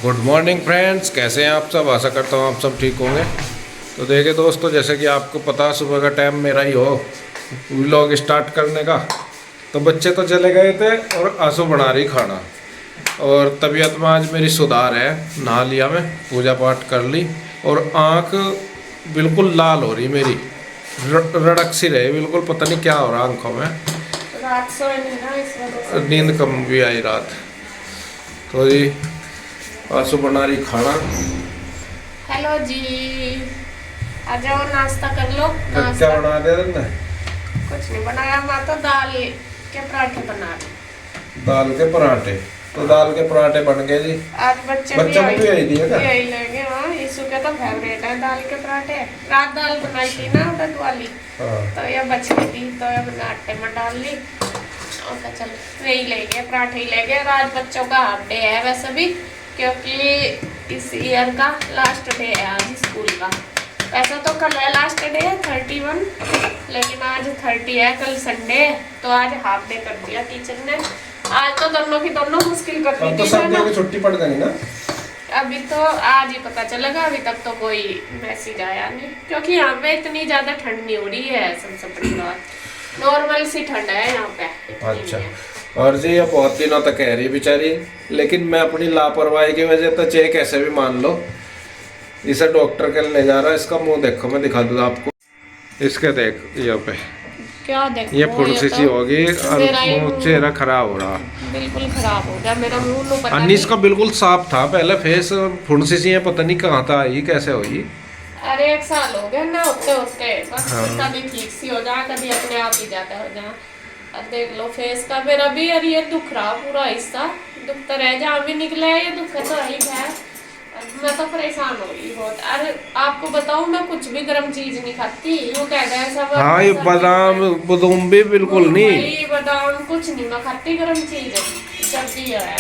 Good morning friends, कैसे हैं आप सब। आशा करता हूँ आप सब ठीक होंगे। तो देखिए दोस्तों, जैसे कि आपको पता सुबह का टाइम मेरा ही हो व्लॉग स्टार्ट करने का। तो बच्चे तो चले गए थे और आंसू बना रही खाना। और तबीयत में आज मेरी सुधार है। नहा लिया मैं, पूजा पाठ कर ली और आँख बिल्कुल लाल हो रही मेरी, रड़क सी रही बिल्कुल। पता नहीं क्या हो रहा आँखों में। रात सोए नहीं ना, इस वजह से। नींद कम भी आई रात। तो जी आंसू बना रही खाना। हेलो जी, आ जाओ नाश्ता कर लो। क्या नाश्ता बना दिया तुमने? कुछ नहीं बनाया, मैं तो दाल के पराठे बना रही। दाल के पराठे। तो दाल के पराठे बन गए जी। आज बच्चे भी बच्चों को भी यही दिए क्या? यही लेंगे। हाँ, यीशु के तो फेवरेट है दाल के पराठे। रात दाल बनाई थी ना उड़द वाली, हाँ। तो ये बच गई थी, तो ये मैंने आटे में डाल ली और कहा चल वही लेंगे, पराठे ही लेंगे। और आज बच्चों का हाफ डे है वैसे भी, क्योंकि इस ईयर का लास्ट डे है आज स्कूल का। वैसे तो कल है लास्ट डे है 31, लेकिन आज 30 है, कल संडे है, तो आज हाफ डे कर दिया टीचर ने। आज तो दोनों की दोनों मुश्किल कर दी अब तो थी सर्दियों की छुट्टी पड़ गई ना। अभी तो आज ही पता चलेगा, अभी तक तो कोई मैसेज आया नहीं, क्योंकि यहाँ पे इतनी ज्यादा ठंड नहीं हो रही है। सबसे बड़ी बात, नॉर्मल सी ठंड है यहाँ पे, इतनी अच्छा। नहीं है। और जी ये बहुत दिनों तक कह रही बेचारी, लेकिन मैं अपनी लापरवाही की वजह तो चाहे कैसे भी मान लो, इसे डॉक्टर के ले जा रहा है। इसका मुंह देखो, मैं दिखा दूँ आपको। इसके देख यहाँ पे क्या देखो, ये फुंसी सी तो होगी और मेरा ही मुंह मुंह चेहरा खराब हो रहा। बिल्कुल खराब हो गया मेरा मुंह। लो पता अन्नीस का नहीं, बिल्कुल साफ था पहले फेस, फुंसी सी है, पता नहीं कहाँ था आई कैसे हुई। अरे 1 साल हो गया ना होते होते, बस हाँ। कभी ठीक सी हो जाए, कभी अपने आप ही जाता हो जाए। अब देख लो फेस का मेरा भी, अरे ये दुख रहा पूरा हिस्सा, दुख तो रह जहाँ भी निकला है, ये दुख तो ही है। अब मैं तो परेशान हो रही बहुत। अरे आपको बताऊं, मैं कुछ भी गर्म चीज नहीं खाती, यूं कह रहे हैं सब। हाँ ये बादाम बदाम भी बिल्कुल नहीं। मूंगफली बादाम कुछ नहीं मैं खाती गर्म चीज, जब भी है।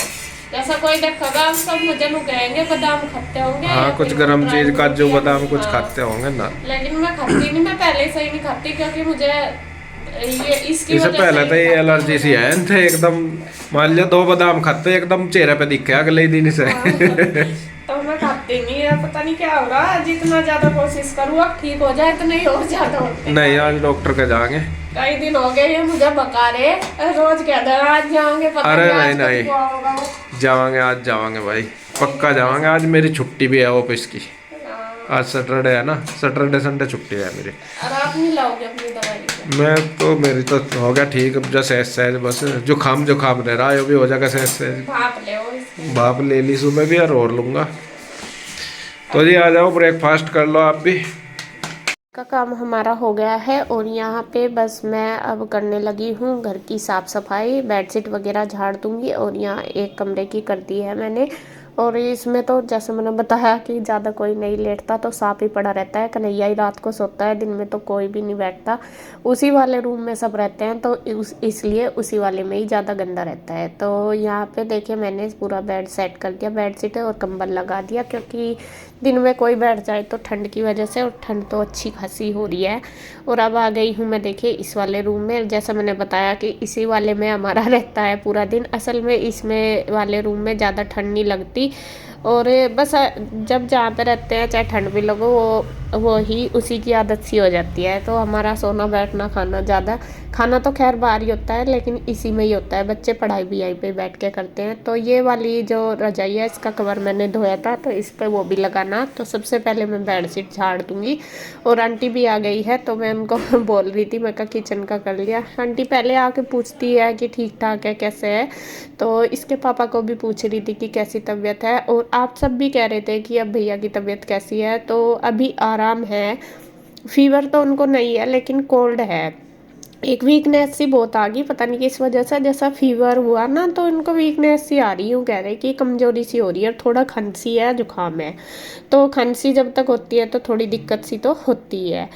जैसा कोई देखेगा हम सब मुझे नु कहेंगे बादाम खाते होंगे, हाँ या कुछ फिर गरम ड्राई चीज, फ्रूट काजू या बादाम कुछ हाँ। खाते होंगे ना। लेकिन मैं खाती नहीं, मैं पहले से ही नहीं खाती, क्योंकि मुझे ये इसकी इससे वजह पहले से तो ही ये खाती एलर्जी सी है थे एकदम। मान लिया 2 बादाम खाते एकदम चेहरे पे दिखे अगले ही दिन से। हाँ, तो मैं खाती नहीं है, पता नहीं क्या हो रहा है। जितना ज्यादा कोशिश करूँ अब ठीक हो जाए, तो नहीं हो ज्यादा होते। नहीं आज डॉक्टर के जाएंगे। कई दिन हो गए ये मुझे बका रहे, रोज कहते हैं आज जाओगे, पता अरे नहीं आज नहीं कब हुआ होगा वो। जावांगे, आज जावांगे भाई, पक्का जावांगे। आज मेरी छुट्टी भी है ऑफिस की। हाँ। आज सैटरडे है ना, सैटरडे संडे छुट्टी है मेरी। और आप नहीं लाओगे अपनी दवाई? मैं तो मेरी तो हो गया ठीक, अब जो सहज सहज बस जुकाम जुकाम रह रहा है, वो भी हो जाएगा सहज सहज। भाप ले इसके। भाप ले ली सुबह भी और लूँगा। तो जी आ जाओ, ब्रेकफास्ट कर लो आप भी। का काम हमारा हो गया है और यहाँ पे बस मैं अब करने लगी हूँ घर की साफ़ सफाई, बेडशीट वगैरह झाड़ दूँगी। और यहाँ एक कमरे की कर दी है मैंने। और इसमें तो जैसे मैंने बताया कि ज़्यादा कोई नहीं लेटता, तो साफ ही पड़ा रहता है। कन्हैया ही रात को सोता है, दिन में तो कोई भी नहीं बैठता। उसी वाले रूम में सब रहते हैं, तो इसलिए उसी वाले में ही ज़्यादा गंदा रहता है। तो यहाँ पे देखिए मैंने पूरा बेड सेट कर दिया, बेडशीट और कंबल लगा दिया, क्योंकि दिन में कोई बैठ जाए तो ठंड की वजह से, और ठंड तो अच्छी खासी हो रही है। और अब आ गई हूँ मैं देखिए इस वाले रूम में। जैसा मैंने बताया कि इसी वाले में हमारा रहता है पूरा दिन। असल में इसमें वाले रूम में ज़्यादा ठंड नहीं लगती, और बस जब जहाँ पे रहते हैं चाहे ठंड भी लगो, वो ही उसी की आदत सी हो जाती है। तो हमारा सोना बैठना खाना ज़्यादा, खाना तो खैर बाहर ही होता है, लेकिन इसी में ही होता है। बच्चे पढ़ाई भी यहीं पे बैठ के करते हैं। तो ये वाली जो रजाई है, इसका कवर मैंने धोया था, तो इस पर वो भी लगाना। तो सबसे पहले मैं बेडशीट झाड़ दूँगी। और आंटी भी आ गई है, तो मैं उनको बोल रही थी, मैं कहा किचन का कर लिया। आंटी पहले आके पूछती है कि ठीक ठाक है, कैसे है। तो इसके पापा को भी पूछ रही थी कि कैसी तबीयत है। और आप सब भी कह रहे थे कि अब भैया की तबीयत कैसी है। तो अभी आराम है, फीवर तो उनको नहीं है, लेकिन कोल्ड है। एक वीकनेस सी बहुत आ गई, पता नहीं किस वजह से। जैसा फीवर हुआ ना, तो इनको वीकनेस सी आ रही, हूँ कह रहे कि कमजोरी सी हो रही है, थोड़ा खांसी है, जुकाम है। तो खांसी जब तक होती है तो थोड़ी दिक्कत सी तो होती है।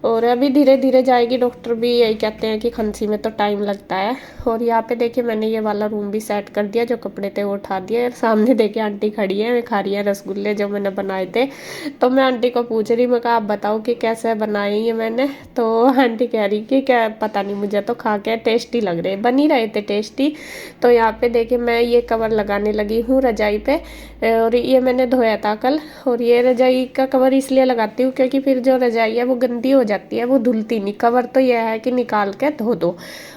और अभी धीरे धीरे जाएगी। डॉक्टर भी यही कहते हैं कि खांसी में तो टाइम लगता है। और यहाँ पे देखिए मैंने ये वाला रूम भी सेट कर दिया, जो कपड़े थे वो उठा दिए। और सामने देखिए आंटी खड़ी है, खा रही है रसगुल्ले जो मैंने बनाए थे। तो मैं आंटी को पूछ रही, मैं कहा आप बताओ कि कैसे बनाए ये मैंने। तो आंटी कह रही कि क्या पता नहीं, मुझे तो खा के टेस्टी लग रहे, बन ही रहे थे टेस्टी। तो यहाँ पे देखिए मैं ये कवर लगाने लगी हूँ रजाई पे। और ये मैंने धोया था कल। और ये रजाई का कवर इसलिए लगाती हूँ क्योंकि फिर जो रजाई है वो गंदी हो जाती है, वो धुलती नहीं। कवर तो यह है कि निकाल के धो दो।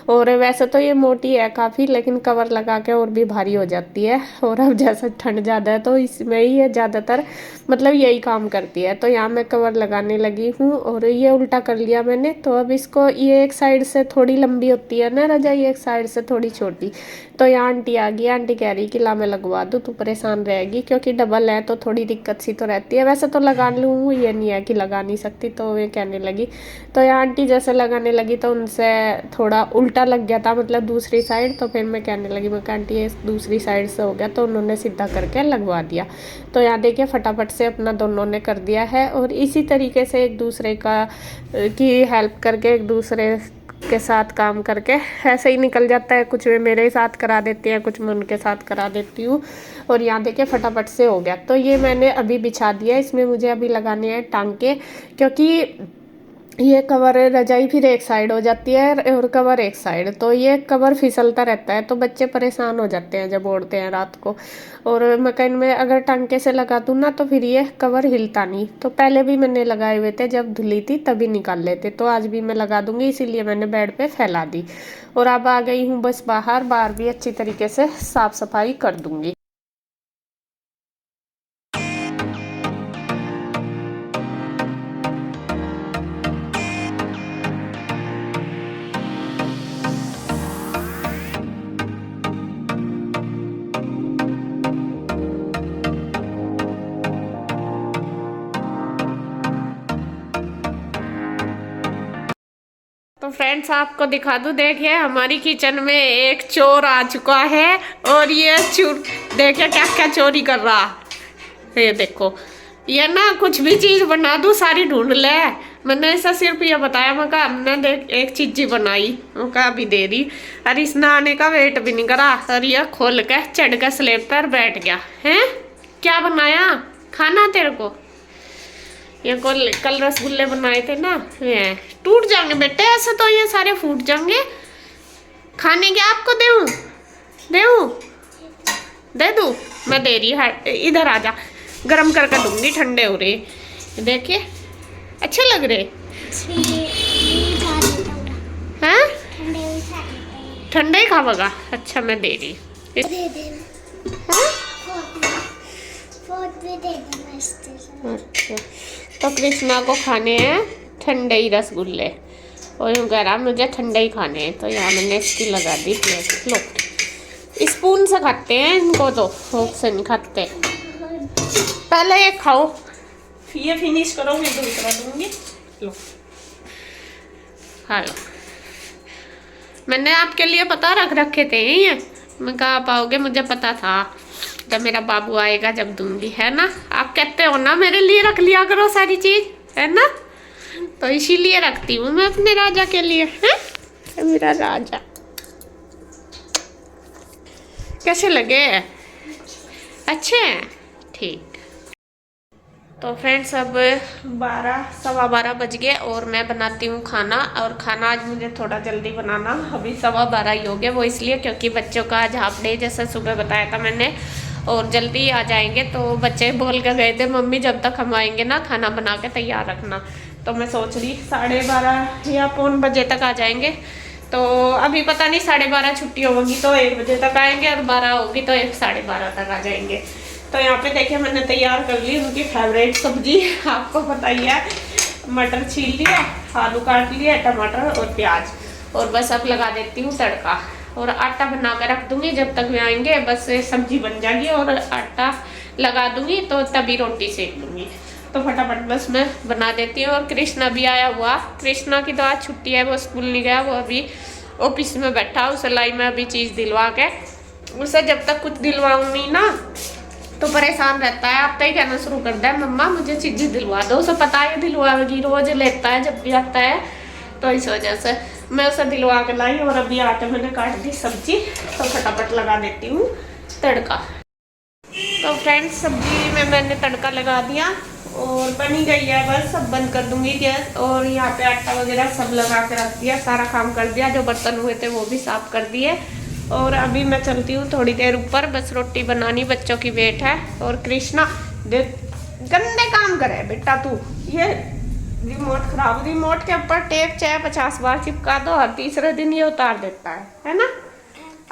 और वैसे तो ये मोटी है काफ़ी, लेकिन कवर लगा के और भी भारी हो जाती है। और अब जैसा ठंड ज़्यादा है तो इसमें ही ये ज़्यादातर मतलब यही काम करती है। तो यहाँ मैं कवर लगाने लगी हूँ। और ये उल्टा कर लिया मैंने। तो अब इसको, ये एक साइड से थोड़ी लंबी होती है ना रजाई, एक साइड से थोड़ी छोटी। तो यहाँ आंटी आ गई। आंटी कह रही कि ला मैं लगवा दूँ, तू परेशान रहेगी, क्योंकि डबल है तो थोड़ी दिक्कत सी तो रहती है। वैसे तो लगा लूँ, ये नहीं है कि लगा नहीं सकती। तो वे कहने लगी। तो यहाँ आंटी जैसे लगाने लगी तो उनसे थोड़ा उल्टा लग गया था, मतलब दूसरी साइड। तो फिर मैं कहने लगी, मैं आंटी ये दूसरी साइड से हो गया। तो उन्होंने सीधा करके लगवा दिया। तो यहाँ देखिए फटाफट से अपना दोनों ने कर दिया है। और इसी तरीके से एक दूसरे का की हेल्प करके, एक दूसरे के साथ काम करके ऐसे ही निकल जाता है। कुछ वे मेरे साथ करा देते हैं, कुछ मैं उनके साथ करा देती हूँ। और यहाँ देखिए फटाफट से हो गया। तो ये मैंने अभी बिछा दिया। इसमें मुझे अभी लगाने हैं टांके, क्योंकि ये कवर रजाई फिर एक साइड हो जाती है और कवर एक साइड। तो ये कवर फिसलता रहता है, तो बच्चे परेशान हो जाते हैं जब ओढ़ते हैं रात को। और मकान में अगर टांके से लगा दूँ ना तो फिर ये कवर हिलता नहीं। तो पहले भी मैंने लगाए हुए थे, जब धुली थी तभी निकाल लेते। तो आज भी मैं लगा दूंगी, इसीलिए मैंने बेड पे फैला दी। और अब आ गई हूँ बस बाहर। बाहर भी अच्छी तरीके से साफ सफाई कर दूंगी। तो फ्रेंड्स आपको दिखा दूं, देखिए हमारी किचन में एक चोर आ चुका है। और ये चोर देखिए क्या क्या चोरी कर रहा है। ये देखो, ये ना कुछ भी चीज बना दूं सारी ढूंढ ले। मैंने ऐसा सिर्फ ये बताया, मैं कहा हमने देख एक चीज बनाई, मैं कहा अभी दे रही। और इसने आने का वेट भी नहीं करा। और ये खोल के चढ़ के स्लेब पर बैठ गया है। क्या बनाया खाना तेरे को? ये कल रसगुल्ले बनाए थे ना, ये टूट जाएंगे बेटे, ऐसे तो ये सारे फूट जाएंगे। खाने के आपको देऊं? दे दूं? मैं दे रही है, इधर आ जा, गरम करके दूंगी, ठंडे हो रहे। देखिए अच्छे लग रहे हैं। ठंडे ही खावेगा? अच्छा मैं दे रही। अच्छा, तो कृष्णा को खाने हैं ठंडे ही रसगुल्ले, और यूँ कह रहा मुझे ठंडे ही खाने हैं। तो यहाँ मैंने इसकी लगा दी प्लेट। लो, स्पून से खाते हैं इनको, तो फोक से नहीं खाते। पहले ये खाओ, ये फिनिश करो, मैं दूसरा दूंगी। लो हाँ लो, मैंने आपके लिए पता रख रखे थे ये। मैं कहा आप आओगे, मुझे पता था जब मेरा बाबू आएगा जब दूंगी, है ना। आप कहते हो ना मेरे लिए रख लिया करो सारी चीज, है ना। तो इसीलिए रखती हूँ मैं अपने राजा के लिए, है मेरा राजा। कैसे लगे? अच्छे हैं? ठीक। तो फ्रेंड्स अब 12 बज गए और मैं बनाती हूँ खाना। और खाना आज मुझे थोड़ा जल्दी बनाना, अभी 12:15 ही हो गए। वो इसलिए क्योंकि बच्चों का आज हाफ डे, जैसा सुबह बताया था मैंने, और जल्दी आ जाएंगे। तो बच्चे बोल के गए थे मम्मी जब तक हम आएंगे ना खाना बना के तैयार रखना। तो मैं सोच रही 12:30 या 1 बजे तक आ जाएंगे। तो अभी पता नहीं 12:30 छुट्टी होगी तो 1 बजे तक आएंगे, और 12 होगी तो 12:30 तक आ जाएंगे। तो यहाँ पे देखिए मैंने तैयार कर ली उनकी फेवरेट सब्जी, आपको पता ही है। मटर छील लिया, आलू काट लिया, टमाटर और प्याज, और बस अब लगा देती हूँ तड़का। और आटा बना कर रख दूंगी, जब तक वे आएंगे बस सब्जी बन जाएगी और आटा लगा दूंगी, तो तभी रोटी सेक लूँगी। तो फटाफट बस मैं बना देती हूँ। और कृष्णा भी आया हुआ, कृष्णा की तो आज छुट्टी है, वो स्कूल नहीं गया, वो अभी ऑफिस में बैठा। उसे लाई मैं अभी चीज़ दिलवा के, उसे जब तक कुछ दिलवाऊंगी ना तो परेशान रहता है। अब तो ही कहना शुरू कर दिया, मम्मा मुझे चीज़ें दिलवा दो। उसे पता है दिलवाएगी, रोज लेता है जब भी आता है, तो इस वजह से मैं उसे दिलवा के लाई। और अभी आके मैंने काट दी सब्जी, तो फटाफट लगा देती हूँ तड़का। तो फ्रेंड्स सब्जी में मैंने तड़का लगा दिया और बनी गई है, बस अब बंद कर दूंगी गैस। और यहाँ पे आटा वगैरह सब लगा के रख दिया, सारा काम कर दिया, जो बर्तन हुए थे वो भी साफ कर दिए। और अभी मैं चलती हूँ थोड़ी देर ऊपर, बस रोटी बनानी, बच्चों की वेट है। और कृष्णा देख गंदे काम करे बेटा तू, ये रिमोट खराब, रिमोट के ऊपर टेप चाहे 50 बार चिपका दो, हर तीसरे दिन ये उतार देता है ना।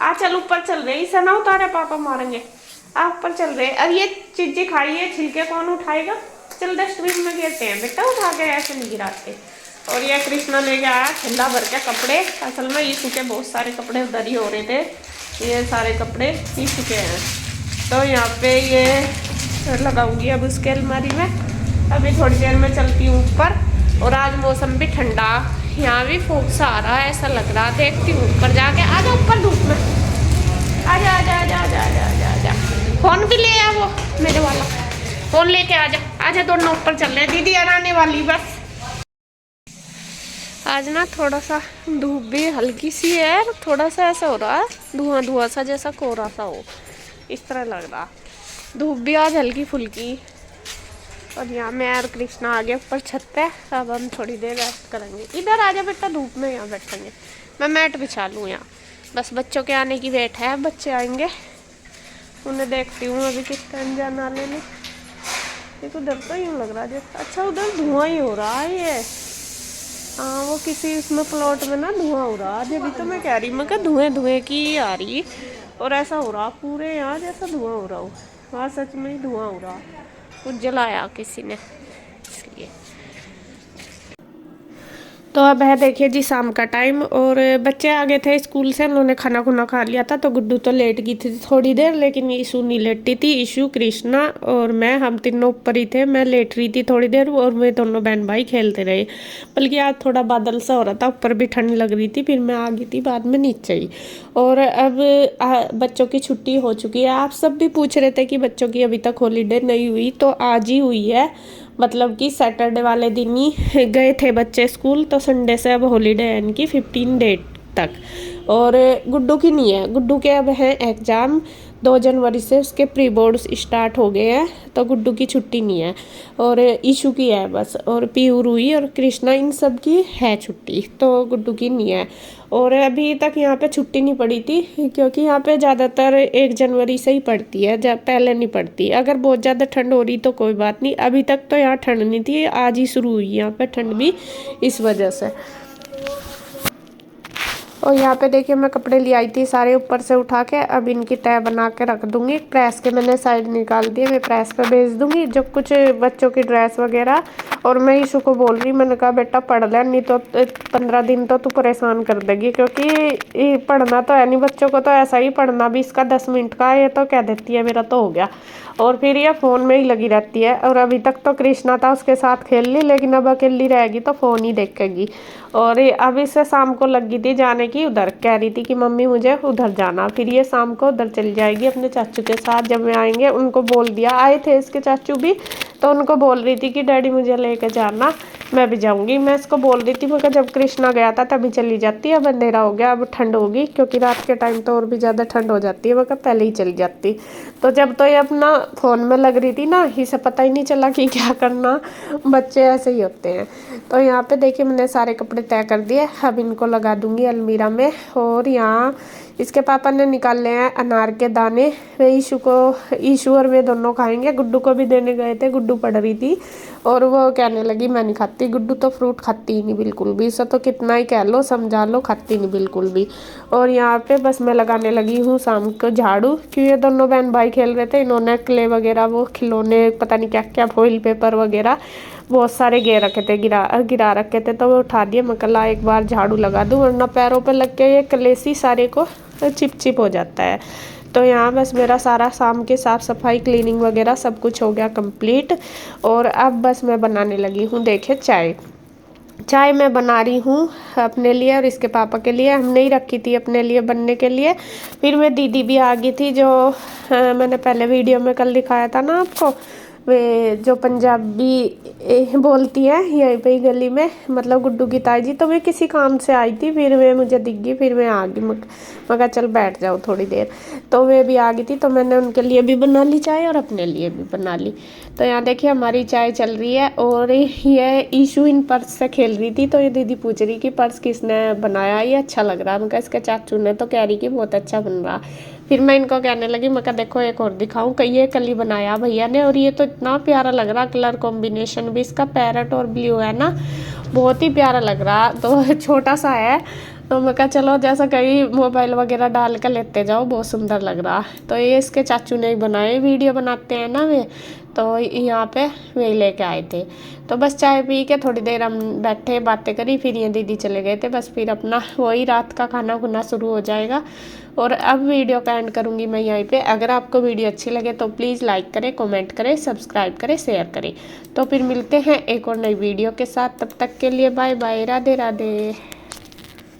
आ चल ऊपर चल रही, इसे ना उतारे पापा मारेंगे। आप ऊपर चल रहे, अब ये चीजें खाई है, छिलके कौन उठाएगा, चल डस्टबिन में गिरते हैं बेटा, उठा के ऐसे नहीं गिराते। और ये कृष्णा ले गया ठंडा भर के कपड़े, असल में यीशु के बहुत सारे कपड़े उधर ही हो रहे थे, ये सारे कपड़े यीशु के हैं। तो यहाँ पे ये लगाऊंगी अब उसके अलमारी में। अभी थोड़ी देर में चलती हूँ ऊपर। और आज मौसम भी ठंडा, यहाँ भी फूक सा आ रहा है, ऐसा लग रहा, देखती हूँ ऊपर जाके। आजा ऊपर धूप में, आजा आजा आजा आजा आजा आजा आजा। फोन भी ले आ, वो मेरे वाला फोन लेके आजा, आजा दोनों ऊपर चल रहे। दीदी आने वाली बस। आज ना थोड़ा सा धूप भी हल्की सी है, थोड़ा सा ऐसा हो रहा है धुआं धुआं सा, जैसा कोहरा सा हो, इस तरह लग रहा। धूप भी आज हल्की फुल्की। और यहाँ मैं और कृष्णा आ गए ऊपर छत पे, अब हम थोड़ी देर रेस्ट करेंगे। इधर आजा बेटा धूप में, यहाँ बैठेंगे। मैं मैट बिछा लूँ यहाँ, बस बच्चों के आने की वेट है, बच्चे आएंगे उन्हें देखती हूँ अभी किस टाइम जाना लेने। ये तो डर तो यूँ लग रहा है जैसे, अच्छा उधर धुआं ही हो रहा है ये, हाँ वो किसी उसमें प्लॉट में ना धुआं हो रहा है। अभी तो मैं कह रही, मैं क्या धुएं धुएं की आ रही, और ऐसा हो रहा पूरे यहाँ जैसा धुआं हो रहा हो। हाँ सच में ही धुआं हो रहा, कुछ जलाया किसी ने इसलिए। तो अब है देखिए जी शाम का टाइम, और बच्चे आ गए थे स्कूल से, उन्होंने खाना खुना खा लिया था। तो गुड्डू तो लेट गई थी थोड़ी देर, लेकिन ईशू नहीं लेटी थी। ईशू, कृष्णा और मैं, हम तीनों ऊपर ही थे। मैं लेट रही थी थोड़ी देर, और वे दोनों बहन भाई खेलते रहे। बल्कि आज थोड़ा बादल सा हो रहा था, ऊपर भी ठंड लग रही थी, फिर मैं आ गई थी बाद में नीचे ही। और अब बच्चों की छुट्टी हो चुकी है। आप सब भी पूछ रहे थे कि बच्चों की अभी तक हॉलीडे नहीं हुई, तो आज ही हुई है। मतलब कि सैटरडे वाले दिन ही गए थे बच्चे स्कूल, तो संडे से अब हॉलीडे है इनकी 15 डेट तक। और गुड्डू की नहीं है, गुड्डू के अब हैं एग्ज़ाम 2 जनवरी से, उसके प्री बोर्ड्स स्टार्ट हो गए हैं, तो गुड्डू की छुट्टी नहीं है। और ईशू की है बस, और पीयू, रूही और कृष्णा, इन सब की है छुट्टी, तो गुड्डू की नहीं है। और अभी तक यहाँ पे छुट्टी नहीं पड़ी थी, क्योंकि यहाँ पे ज़्यादातर 1 जनवरी से ही पड़ती है, जब पहले नहीं पड़ती। अगर बहुत ज़्यादा ठंड हो रही तो कोई बात नहीं, अभी तक तो यहाँ ठंड नहीं थी, आज ही शुरू हुई यहाँ पे ठंड भी, इस वजह से। और यहाँ पे देखिए मैं कपड़े ले आई थी सारे ऊपर से उठा के, अब इनकी तह बना के रख दूंगी। प्रेस के मैंने साइड निकाल दिए, मैं प्रेस पे भेज दूंगी जो कुछ बच्चों की ड्रेस वगैरह। और मैं ईशू को बोल रही, मैंने कहा बेटा पढ़ ले, नहीं तो 15 दिन तो तू परेशान कर देगी, क्योंकि पढ़ना तो है नहीं बच्चों को, तो ऐसा ही पढ़ना भी इसका 10 मिनट का है, ये तो कह देती है मेरा तो हो गया। और फिर ये फ़ोन में ही लगी रहती है। और अभी तक तो कृष्णा था, उसके साथ खेल ली, लेकिन अब अकेली रहेगी तो फ़ोन ही देखेगी। और अब इससे शाम को लगी थी जाने की, उधर कह रही थी कि मम्मी मुझे उधर जाना। फिर ये शाम को उधर चली जाएगी अपने चाचू के साथ, जब वे आएंगे। उनको बोल दिया, आए थे इसके चाचू भी, तो उनको बोल रही थी कि डैडी मुझे लेके जाना, मैं भी जाऊंगी। मैं इसको बोल रही थी, मगर जब कृष्णा गया था तभी चली जाती, अब अंधेरा हो गया, अब ठंड होगी, क्योंकि रात के टाइम तो और भी ज़्यादा ठंड हो जाती है, मगर पहले ही चली जाती। तो जब तो ये अपना फ़ोन में लग रही थी ना, इसे पता ही नहीं चला कि क्या करना, बच्चे ऐसे ही होते हैं। तो यहाँ पे देखिए मैंने सारे कपड़े तय कर दिए, अब इनको लगा दूंगी अलमीरा में। और यहाँ इसके पापा ने निकाले हैं अनार के दाने, वे ईशू और वे दोनों खाएंगे। गुड्डू को भी देने गए थे, गुड्डू पढ़ रही थी और वो कहने लगी मैं नहीं खाती। गुड्डू तो फ्रूट खाती ही नहीं बिल्कुल भी, इसे तो कितना ही कह लो समझा लो, खाती नहीं बिल्कुल भी। और यहाँ पे बस मैं लगाने लगी हूँ शाम को झाड़ू, क्योंकि ये दोनों बहन भाई खेल रहे थे, इन्होंने क्ले वगैरह, वो खिलौने, पता नहीं क्या क्या, फॉइल पेपर वगैरह बहुत सारे गिर रखे थे, गिरा रखे थे, तो वो उठा दिए। मैं कल एक बार झाड़ू लगा दूँ, वरना पैरों पे लग के ये कलेसी सारे को चिप हो जाता है। तो यहाँ बस मेरा सारा शाम के साफ़ सफाई, क्लीनिंग वगैरह सब कुछ हो गया कंप्लीट। और अब बस मैं बनाने लगी हूँ देखिए चाय। चाय मैं बना रही हूँ अपने लिए और इसके पापा के लिए। हमने ही रखी थी अपने लिए बनने के लिए। फिर मैं दीदी भी आ गई थी, जो मैंने पहले वीडियो में कल दिखाया था ना आपको, वे जो पंजाबी बोलती है यहीं पे ही गली में, मतलब गुड्डू की ताई जी। तो मैं किसी काम से आई थी, फिर वे मुझे दिख गई, फिर मैं आ गई। मैं कहा चल बैठ जाओ थोड़ी देर। तो वे भी आ गई थी, तो मैंने उनके लिए भी बना ली चाय और अपने लिए भी बना ली। तो यहाँ देखिए हमारी चाय चल रही है। और ये ईशू इन पर्स से खेल रही थी, तो ये दीदी पूछ रही कि पर्स किसने बनाया, ये अच्छा लग रहा है। मैं कहा इसके चाचू ने। तो कह रही कि बहुत अच्छा बन रहा। फिर मैं इनको कहने लगी, मैं कहा देखो एक और दिखाऊं, कि ये कल ही बनाया भैया ने। और ये तो इतना प्यारा लग रहा, कलर कॉम्बिनेशन भी इसका पैरेट और ब्लू है ना, बहुत ही प्यारा लग रहा। तो छोटा सा है, तो मैं कहा चलो जैसा कहीं मोबाइल वगैरह डाल कर लेते जाओ, बहुत सुंदर लग रहा। तो ये इसके चाचू ने ही बनाए, वीडियो बनाते हैं ना वे, तो यहाँ पे वे लेके आए थे। तो बस चाय पी के थोड़ी देर हम बैठे बातें करी, फिर ये दीदी चले गए थे। बस फिर अपना वही रात का खाना खुना शुरू हो जाएगा। और अब वीडियो का एंड करूँगी मैं यहीं पे। अगर आपको वीडियो अच्छी लगे तो प्लीज़ लाइक करें, कमेंट करें, सब्सक्राइब करें, शेयर करें। तो फिर मिलते हैं एक और नई वीडियो के साथ। तब तक के लिए बाय बाय, राधे राधे।